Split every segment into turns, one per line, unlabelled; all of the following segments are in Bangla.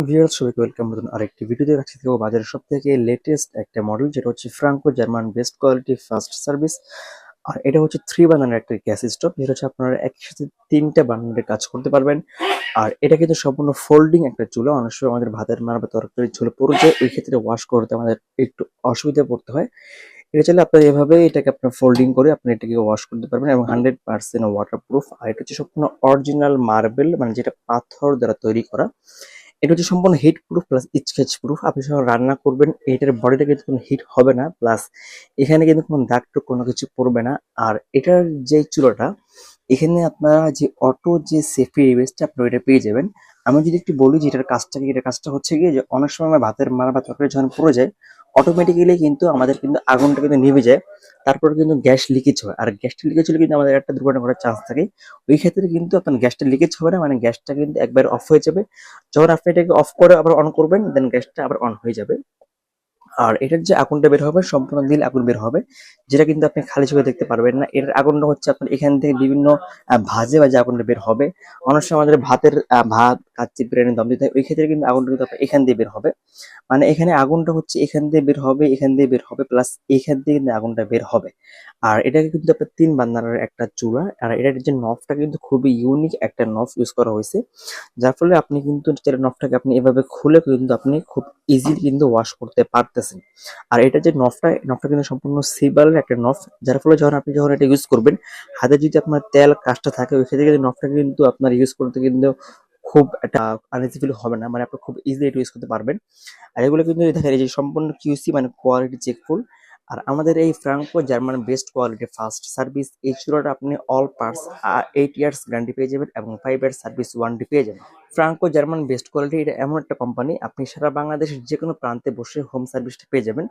ভিউয়ার্স, সবাইকে ওয়েলকাম নতুন আরেকটি ভিডিওতে। রাখছি থেকে বাজারের সব থেকে লেটেস্ট একটা মডেল, যেটা হচ্ছে Franco German best quality fast service. আর এটা হচ্ছে 3 বার্নারের একটা গ্যাস স্টোভ, যেটা হচ্ছে আপনারা একসাথে 3টা বার্নারে কাজ করতে পারবেন। আর এটা কিন্তু সম্পূর্ণ ফোল্ডিং একটা চুলা। অনেক সময় আমাদের ভাতের মার বা তরকারি ঝোলে পড়ে যায়, এই ক্ষেত্রে ওয়াশ করতে আমাদের একটু অসুবিধা পড়তে হয়। এটা চাইলে আপনার এভাবে এটাকে আপনার ফোল্ডিং করে আপনি এটাকে ওয়াশ করতে পারবেন, এবং 100% ওয়াটারপ্রুফ। আর এটা হচ্ছে সম্পূর্ণ অরিজিনাল মার্বেল, মানে যেটা পাথর দ্বারা তৈরি করা। এটা হচ্ছে সম্পূর্ণ heat proof plus sketch proof. আপনি যখন রান্না করবেন এটার বডিটা কিন্তু কোনো হিট হবে না, প্লাস এখানে কিন্তু কোনো দাগ টুক কোনো কিছু পড়বে না। আর এটার যে চুলাটা, এখানে আপনারা যে অটো যে সেফটি রিভেস্টটা আপনারা এটা পেয়ে যাবেন। আমি যদি একটু বলি যে এটার কাজটা কি, এটার কাজটা হচ্ছে গিয়ে যে অনেক সময় আমার ভাতের মার বা তরকারি যখন পড়ে যায়, অটোমেটিক্যালি কিন্তু আমাদের কিন্তু আগুনটা কিন্তু নিভে যায়। তারপর কিন্তু গ্যাস লিকেজ হয়, আর গ্যাসটা লিকেজ হলে কিন্তু আমাদের একটা দুর্ঘটনা ঘটার চান্স থাকে। ওই ক্ষেত্রে কিন্তু আপনার গ্যাসটা লিকেজ হবে না, মানে গ্যাসটা কিন্তু একবার অফ হয়ে যাবে। যখন আপনি এটাকে অফ করে আবার অন করবেন, দেন গ্যাসটা আবার অন হয়ে যাবে। আর এটার যে আগুনটা বের হবে সম্পূর্ণ নীল আগুন বের হবে, যেটা কিন্তু আপনি খালি চোখে দেখতে পারবেন না। এর আগুনটা হচ্ছে আপনার এখান থেকে বিভিন্ন ভাজে ভাজে আগুনটা বের হবে। অনেক সময় আমাদের ভাতের ভাত কাচ্চি বিরিয়ানি দম দিতে হয়, ওই ক্ষেত্রে কিন্তু আগুনটা কিন্তু আপনার এখান দিয়ে বের হবে। মানে এখানে আগুনটা হচ্ছে এখান দিয়ে বের হবে, এখান দিয়ে বের হবে, প্লাস এখান দিয়ে কিন্তু আগুনটা বের হবে। আর এটাকে কিন্তু আপনার 3 বার্নারের একটা চুলা। আর এটার যে নবটা কিন্তু খুবই ইউনিক একটা নব ইউজ করা হয়েছে, যার ফলে আপনি কিন্তু নবটাকে আপনি এভাবে খুলে কিন্তু আপনি খুব ইজিলি কিন্তু ওয়াশ করতে পারতেছেন। আর এটা যে নবটা কিন্তু সম্পূর্ণ সিলভারের একটা নব, যার ফলে যখন এটা ইউজ করবেন, হাতে যদি আপনার তেল কাজটা থাকে, ওই ক্ষেত্রে কিন্তু নবটা কিন্তু আপনার ইউজ করতে কিন্তু খুব একটা আনইজি ফিল হবে না, মানে আপনি খুব ইজিলি এটা ইউজ করতে পারবেন। আর এগুলো কিন্তু দেখেন এই যে সম্পূর্ণ কিউসি মানে কোয়ালিটি চেকফুল। আর আমাদের এই Franco German best quality fast service এই চুলাটা আপনি অল পার্টস 8 ইয়ার্স গ্যারান্টি পেয়ে যাবেন, এবং 5 ইয়ার্স সার্ভিস ওয়ারেন্টি পেয়ে যাবেন। ফ্রাঙ্কো জার্মান বেস্ট কোয়ালিটি এটা এমন একটা কোম্পানি, আপনি সারা বাংলাদেশের যে কোনো প্রান্তে বসে হোম সার্ভিসটা পেয়ে যাবেন।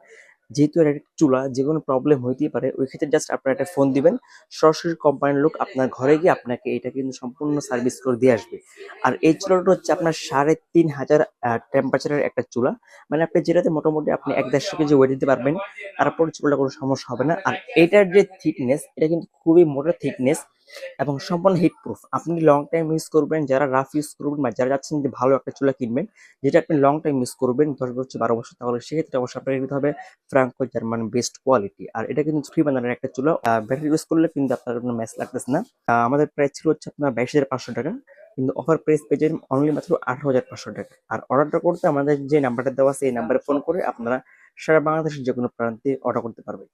যেহেতু এটা একটা চুলা, যে কোনো প্রবলেম হইতেই পারে, ওই ক্ষেত্রে জাস্ট আপনার একটা ফোন দিবেন, সরাসরি কোম্পানির লোক আপনার ঘরে গিয়ে আপনাকে এটা কিন্তু সম্পূর্ণ সার্ভিস করে দিয়ে আসবে। আর এই চুলাটা হচ্ছে আপনার 3500 টেম্পারেচারের একটা চুলা, মানে আপনি যেটাতে মোটামুটি আপনি 1-1.5 কেজি ওয়েট দিতে পারবেন, তারপর চুলাটা কোনো সমস্যা হবে না। আর এটার যে থিকনেস, এটা কিন্তু খুবই মোটা থিকনেস, এবং সম্পূর্ণ হিট প্রুফ। আপনি লং টাইম ইউজ করবেন, যারা রাফ ইউজ করবেন বা যারা যাচ্ছেন যে ভালো একটা চুলা কিনবেন, যেটা আপনি লং টাইম ইউজ করবেন 10 বছর 12 বছর, তাহলে সেক্ষেত্রে অবশ্যই আপনাকে নিতে হবে ফ্রাঙ্কো জার্মান বেস্ট কোয়ালিটি। আর এটা কিন্তু 3 বার্নারের একটা চুলা, ব্যাটারি ইউজ করলে কিন্তু আপনার কোনো ম্যাচ লাগতেছে না। আমাদের প্রাইস ছিল হচ্ছে আপনার 22,500 টাকা, কিন্তু অফার প্রাইস পেয়ে যাবেন অনলি মাত্র 18,500 টাকা। আর অর্ডারটা করতে আমাদের যে নাম্বারটা দেওয়া আছে এই নাম্বারে ফোন করে আপনারা সারা বাংলাদেশের যে কোনো প্রান্তে অর্ডার করতে পারবেন।